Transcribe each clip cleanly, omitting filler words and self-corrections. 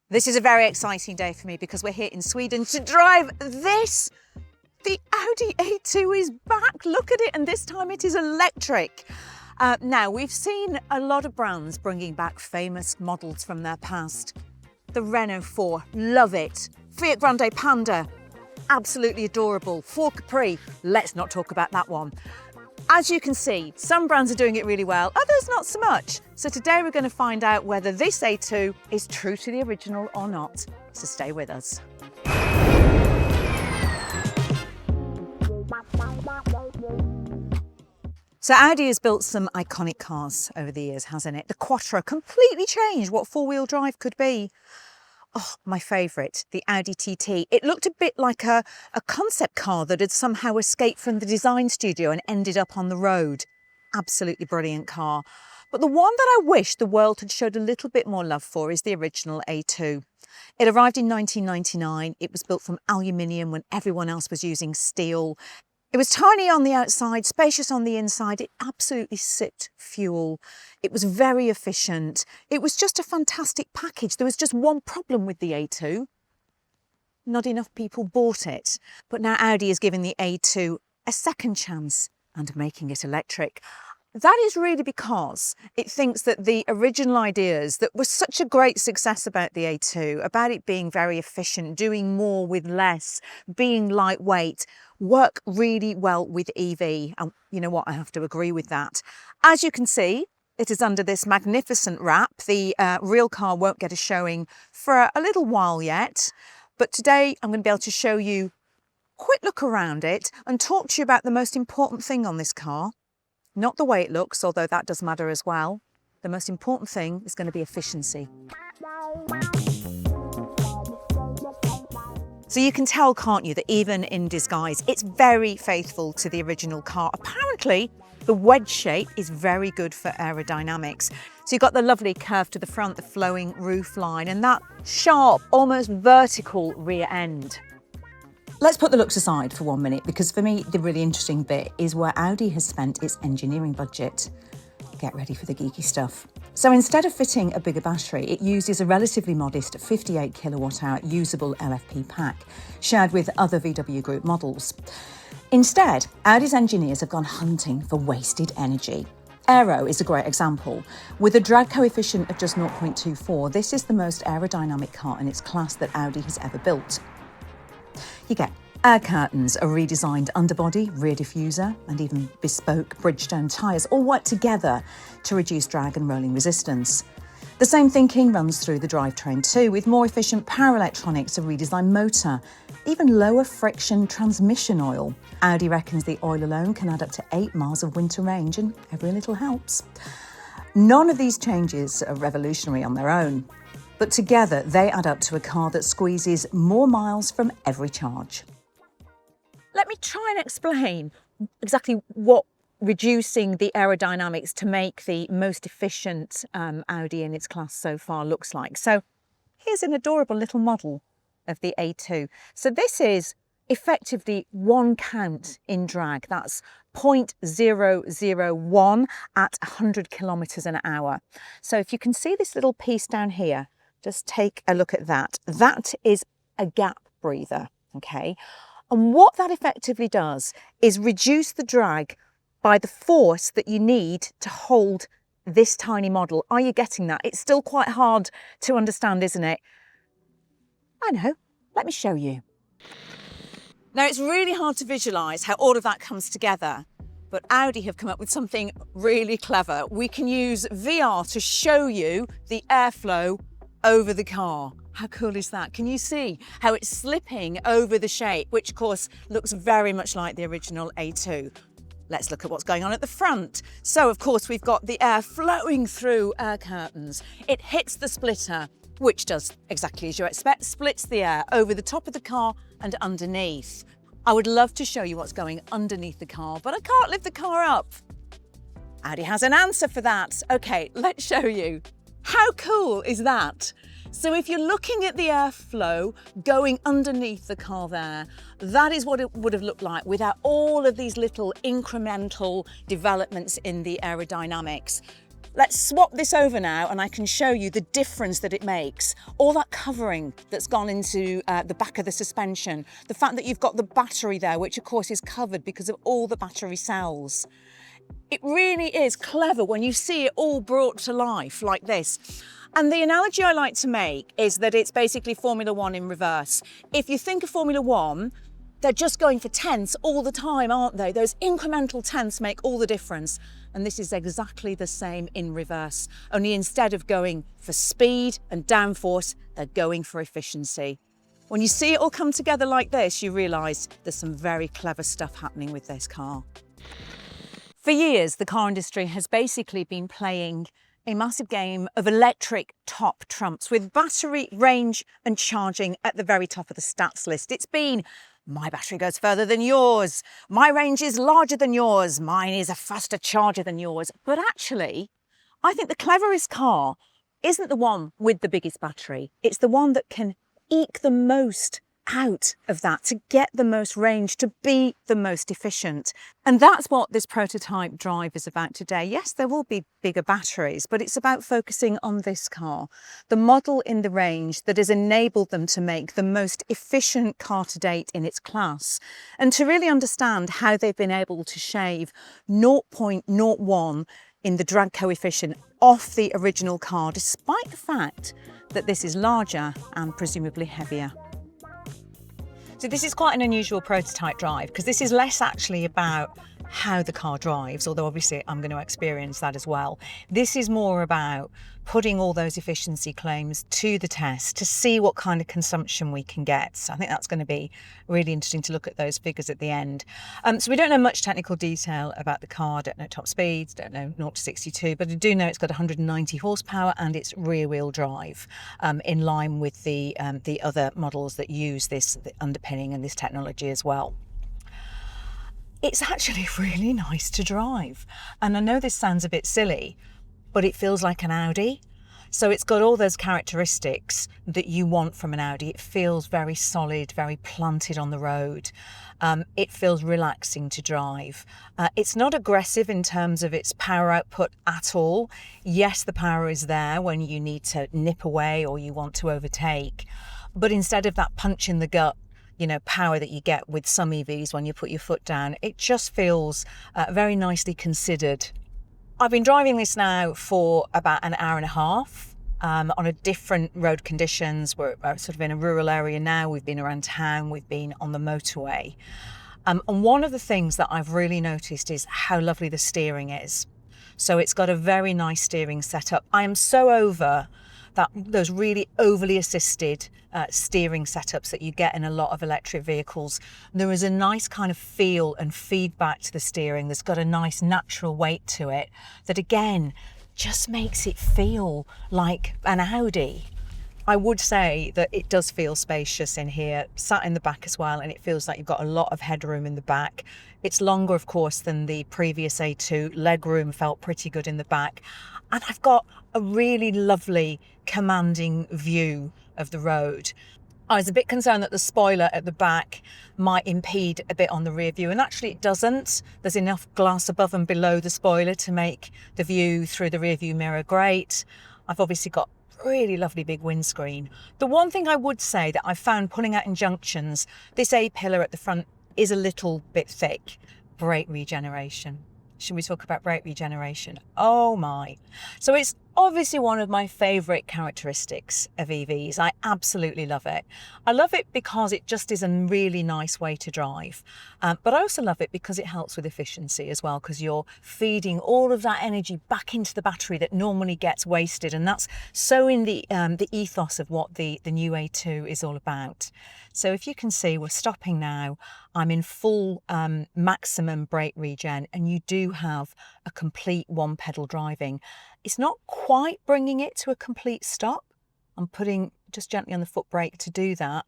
This is a very exciting day for me because we're here in Sweden to drive this. The Audi A2 is back, look at it, and this time it is electric. Now, we've seen a lot of brands bringing back famous models from their past. The Renault 4, love it. Fiat Grande Panda, absolutely adorable. Ford Capri, let's not talk about that one. As you can see, some brands are doing it really well, others not so much. So today we're going to find out whether this A2 is true to the original or not. So stay with us. So Audi has built some iconic cars over the years, hasn't it? The Quattro completely changed what four-wheel drive could be. Oh, my favourite, the Audi TT. It looked a bit like a concept car that had somehow escaped from the design studio and ended up on the road. Absolutely brilliant car. But the one that I wish the world had showed a little bit more love for is the original A2. It arrived in 1999. It was built from aluminium when everyone else was using steel. It was tiny on the outside, spacious on the inside. It absolutely sipped fuel. It was very efficient. It was just a fantastic package. There was just one problem with the A2. Not enough people bought it. But now Audi is giving the A2 a second chance and making it electric. That is really because it thinks that the original ideas that were such a great success about the A2, about it being very efficient, doing more with less, being lightweight, work really well with EV. And you know what, I have to agree with that. As you can see, it is under this magnificent wrap. The real car won't get a showing for a little while yet. But today I'm going to be able to show you a quick look around it and talk to you about the most important thing on this car. Not the way it looks, although that does matter as well. The most important thing is going to be efficiency. So you can tell, can't you, that even in disguise, it's very faithful to the original car. Apparently, the wedge shape is very good for aerodynamics. So you've got the lovely curve to the front, the flowing roof line, and that sharp, almost vertical rear end. Let's put the looks aside for 1 minute, because for me, the really interesting bit is where Audi has spent its engineering budget. Get ready for the geeky stuff. So instead of fitting a bigger battery, it uses a relatively modest 58 kilowatt-hour usable LFP pack, shared with other VW Group models. Instead, Audi's engineers have gone hunting for wasted energy. Aero is a great example. With a drag coefficient of just 0.24, this is the most aerodynamic car in its class that Audi has ever built. You get air curtains, a redesigned underbody, rear diffuser, and even bespoke Bridgestone tyres all work together to reduce drag and rolling resistance. The same thinking runs through the drivetrain too, with more efficient power electronics, a redesigned motor, even lower friction transmission oil. Audi reckons the oil alone can add up to 8 miles of winter range, and every little helps. None of these changes are revolutionary on their own, but together they add up to a car that squeezes more miles from every charge. Let me try and explain exactly what reducing the aerodynamics to make the most efficient Audi in its class so far looks like. So here's an adorable little model of the A2. So this is effectively 1 count in drag. That's 0.001 at 100 kilometers an hour. So if you can see this little piece down here, just take a look at that. That is a gap breather, okay? And what that effectively does is reduce the drag by the force that you need to hold this tiny model. Are you getting that? It's still quite hard to understand, isn't it? I know. Let me show you. Now, it's really hard to visualise how all of that comes together, but Audi have come up with something really clever. We can use VR to show you the airflow over the car. How cool is that? Can you see how it's slipping over the shape, which of course looks very much like the original A2. Let's look at what's going on at the front. So of course we've got the air flowing through air curtains. It hits the splitter, which does exactly as you expect, splits the air over the top of the car and underneath. I would love to show you what's going underneath the car, but I can't lift the car up. Audi has an answer for that. Okay, let's show you. How cool is that? So if you're looking at the airflow going underneath the car there, that is what it would have looked like without all of these little incremental developments in the aerodynamics. Let's swap this over now and I can show you the difference that it makes. All that covering that's gone into the back of the suspension, the fact that you've got the battery there, which of course is covered because of all the battery cells. It really is clever when you see it all brought to life like this. And the analogy I like to make is that it's basically Formula One in reverse. If you think of Formula One, they're just going for tenths all the time, aren't they? Those incremental tenths make all the difference. And this is exactly the same in reverse. Only instead of going for speed and downforce, they're going for efficiency. When you see it all come together like this, you realise there's some very clever stuff happening with this car. For years, the car industry has basically been playing a massive game of electric top trumps with battery range and charging at the very top of the stats list. It's been, my battery goes further than yours, my range is larger than yours, mine is a faster charger than yours. But actually, I think the cleverest car isn't the one with the biggest battery. It's the one that can eke the most out of that, to get the most range, to be the most efficient. And that's what this prototype drive is about today. Yes, there will be bigger batteries, but it's about focusing on this car, the model in the range that has enabled them to make the most efficient car to date in its class, and to really understand how they've been able to shave 0.01 in the drag coefficient off the original car, despite the fact that this is larger and presumably heavier. So this is quite an unusual prototype drive because this is less actually about how the car drives, although obviously I'm going to experience that as well. This is more about putting all those efficiency claims to the test to see what kind of consumption we can get. So I think that's going to be really interesting to look at those figures at the end. So we don't know much technical detail about the car, don't know top speeds, don't know 0 to 62, but I do know it's got 190 horsepower and it's rear wheel drive, in line with the other models that use this underpinning and this technology as well. It's actually really nice to drive. And I know this sounds a bit silly, but it feels like an Audi. So it's got all those characteristics that you want from an Audi. It feels very solid, very planted on the road. It feels relaxing to drive. It's not aggressive in terms of its power output at all. Yes, the power is there when you need to nip away or you want to overtake. But instead of that punch in the gut, power that you get with some EVs when you put your foot down, it just feels very nicely considered. I've been driving this now for about an hour and a half on a different road conditions. We're sort of in a rural area now. We've been around town, we've been on the motorway. And one of the things that I've really noticed is how lovely the steering is. So it's got a very nice steering setup. I am so over those really overly assisted steering setups that you get in a lot of electric vehicles. There is a nice kind of feel and feedback to the steering that's got a nice natural weight to it that again just makes it feel like an Audi. I would say that it does feel spacious in here, sat in the back as well, and it feels like you've got a lot of headroom in the back. It's longer, of course, than the previous A2. Legroom felt pretty good in the back. And I've got a really lovely commanding view of the road. I was a bit concerned that the spoiler at the back might impede a bit on the rear view, and actually it doesn't. There's enough glass above and below the spoiler to make the view through the rear view mirror great. I've obviously got really lovely big windscreen. The one thing I would say that I've found pulling out in junctions, this A-pillar at the front is a little bit thick. Brake regeneration. Should we talk about brake regeneration? Oh my. So it's obviously one of my favourite characteristics of EVs. I absolutely love it. I love it because it just is a really nice way to drive. But I also love it because it helps with efficiency as well, because you're feeding all of that energy back into the battery that normally gets wasted. And that's so in the ethos of what the new A2 is all about. So if you can see, we're stopping now. I'm in full maximum brake regen, and you do have a complete one pedal driving. It's not quite bringing it to a complete stop. I'm putting just gently on the foot brake to do that,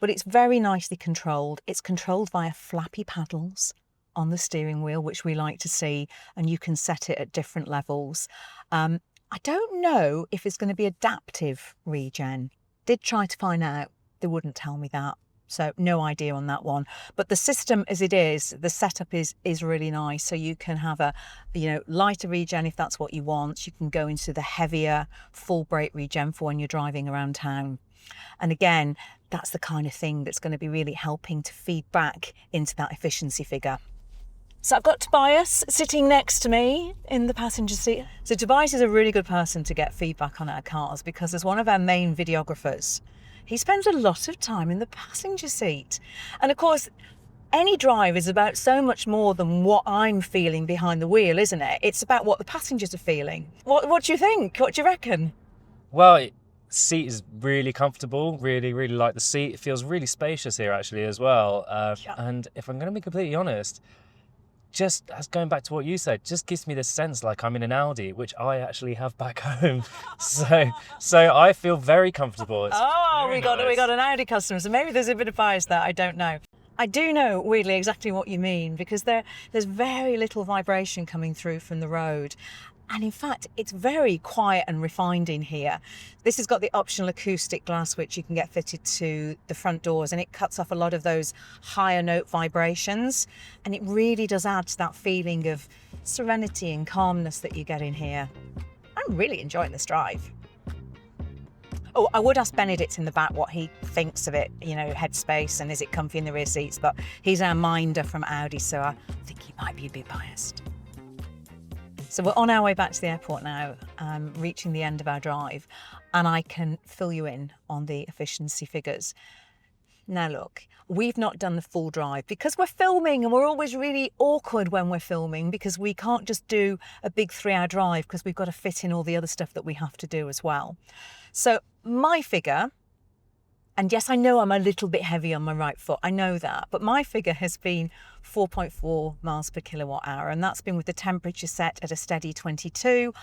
but it's very nicely controlled. It's controlled via flappy paddles on the steering wheel, which we like to see, and you can set it at different levels. I don't know if it's going to be adaptive regen. Did try to find out, they wouldn't tell me that. So no idea on that one. But the system as it is, the setup is really nice. So you can have a, lighter regen if that's what you want. You can go into the heavier full brake regen for when you're driving around town. And again, that's the kind of thing that's going to be really helping to feed back into that efficiency figure. So I've got Tobias sitting next to me in the passenger seat. So Tobias is a really good person to get feedback on our cars because as one of our main videographers, he spends a lot of time in the passenger seat. And of course, any drive is about so much more than what I'm feeling behind the wheel, isn't it? It's about what the passengers are feeling. What do you think? What do you reckon? Well, seat is really comfortable. Really like the seat. It feels really spacious here actually as well. Yeah. And if I'm going to be completely honest, just as going back to what you said, just gives me this sense like I'm in an Audi, which I actually have back home. So I feel very comfortable. It's we got an Audi customer, so maybe there's a bit of bias there. I don't know. I do know weirdly exactly what you mean because there's very little vibration coming through from the road. And in fact, it's very quiet and refined in here. This has got the optional acoustic glass, which you can get fitted to the front doors, and it cuts off a lot of those higher note vibrations. And it really does add to that feeling of serenity and calmness that you get in here. I'm really enjoying this drive. Oh, I would ask Benedict in the back what he thinks of it, headspace, and is it comfy in the rear seats, but he's our minder from Audi, so I think he might be a bit biased. So we're on our way back to the airport now, reaching the end of our drive, and I can fill you in on the efficiency figures. Now look, we've not done the full drive because we're filming and we're always really awkward when we're filming because we can't just do a big 3-hour drive because we've got to fit in all the other stuff that we have to do as well. So my figure, and yes, I know I'm a little bit heavy on my right foot, I know that, but my figure has been 4.4 miles per kilowatt hour, and that's been with the temperature set at a steady 22.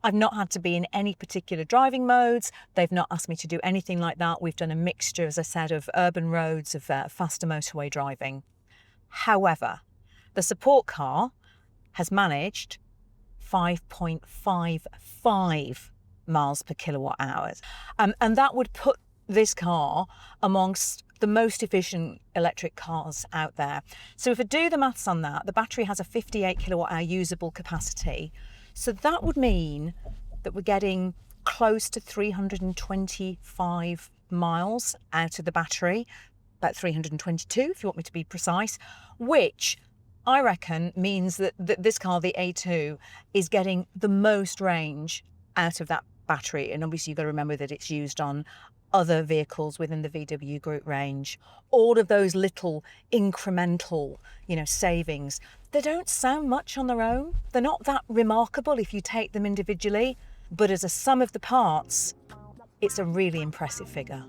I've not had to be in any particular driving modes. They've not asked me to do anything like that. We've done a mixture, as I said, of urban roads, of faster motorway driving. However, the support car has managed 5.55 miles per kilowatt hours. And that would put this car amongst the most efficient electric cars out there. So if I do the maths on that, the battery has a 58 kilowatt hour usable capacity. So that would mean that we're getting close to 325 miles out of the battery, about 322 if you want me to be precise, which I reckon means that this car, the A2, is getting the most range out of that battery. And obviously you've got to remember that it's used on other vehicles within the VW Group range. All of those little incremental, savings, they don't sound much on their own. They're not that remarkable if you take them individually, but as a sum of the parts, it's a really impressive figure.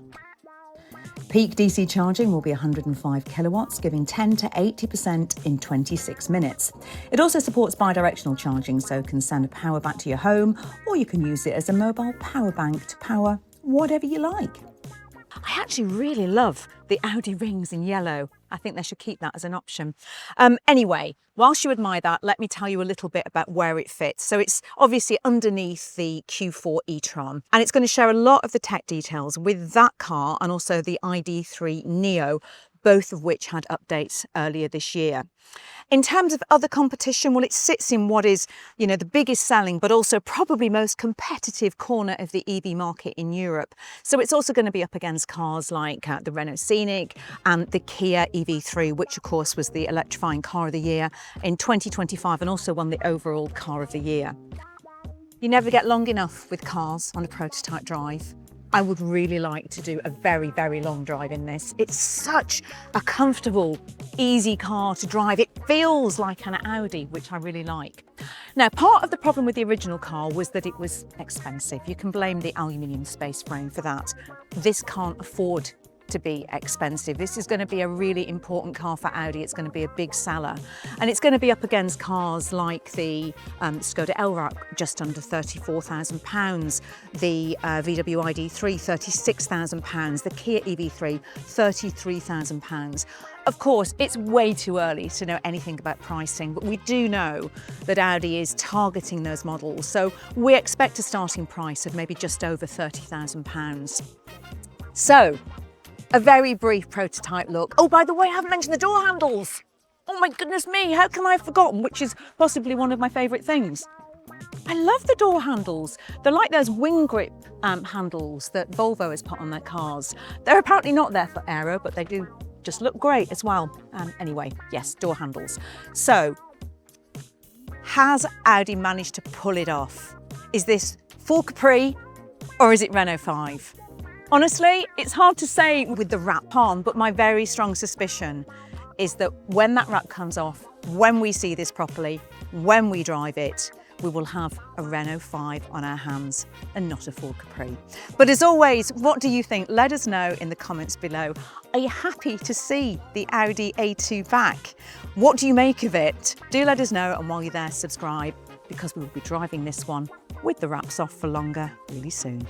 Peak DC charging will be 105 kilowatts, giving 10 to 80% in 26 minutes. It also supports bi-directional charging, so can send a power back to your home, or you can use it as a mobile power bank to power whatever you like. I actually really love the Audi rings in yellow. I think they should keep that as an option. Anyway, whilst you admire that, let me tell you a little bit about where it fits. So it's obviously underneath the Q4 e-tron, and it's going to share a lot of the tech details with that car and also the ID3 Neo, both of which had updates earlier this year. In terms of other competition, well, it sits in what is, the biggest selling, but also probably most competitive corner of the EV market in Europe. So it's also going to be up against cars like the Renault Scenic and the Kia EV3, which of course was the Electrifying Car of the Year in 2025 and also won the overall Car of the Year. You never get long enough with cars on a prototype drive. I would really like to do a very, very long drive in this. It's such a comfortable, easy car to drive. It feels like an Audi, which I really like. Now, part of the problem with the original car was that it was expensive. You can blame the aluminium space frame for that. This can't afford to be expensive. This is going to be a really important car for Audi. It's going to be a big seller, and it's going to be up against cars like the Skoda Elroq, just under £34,000, the VW ID3, £36,000, the Kia EV3, £33,000. Of course, it's way too early to know anything about pricing, but we do know that Audi is targeting those models, so we expect a starting price of maybe just over £30,000. So, A very brief prototype look. Oh, by the way, I haven't mentioned the door handles. Oh my goodness me, how can I have forgotten, which is possibly one of my favourite things. I love the door handles. They're like those wing grip handles that Volvo has put on their cars. They're apparently not there for aero, but they do just look great as well. Anyway, yes, door handles. So, has Audi managed to pull it off? Is this full Capri or is it Renault 5? Honestly, it's hard to say with the wrap on, but my very strong suspicion is that when that wrap comes off, when we see this properly, when we drive it, we will have a Renault 5 on our hands and not a full Capri. But as always, what do you think? Let us know in the comments below. Are you happy to see the Audi A2 back? What do you make of it? Do let us know, and while you're there, subscribe, because we will be driving this one with the wraps off for longer really soon.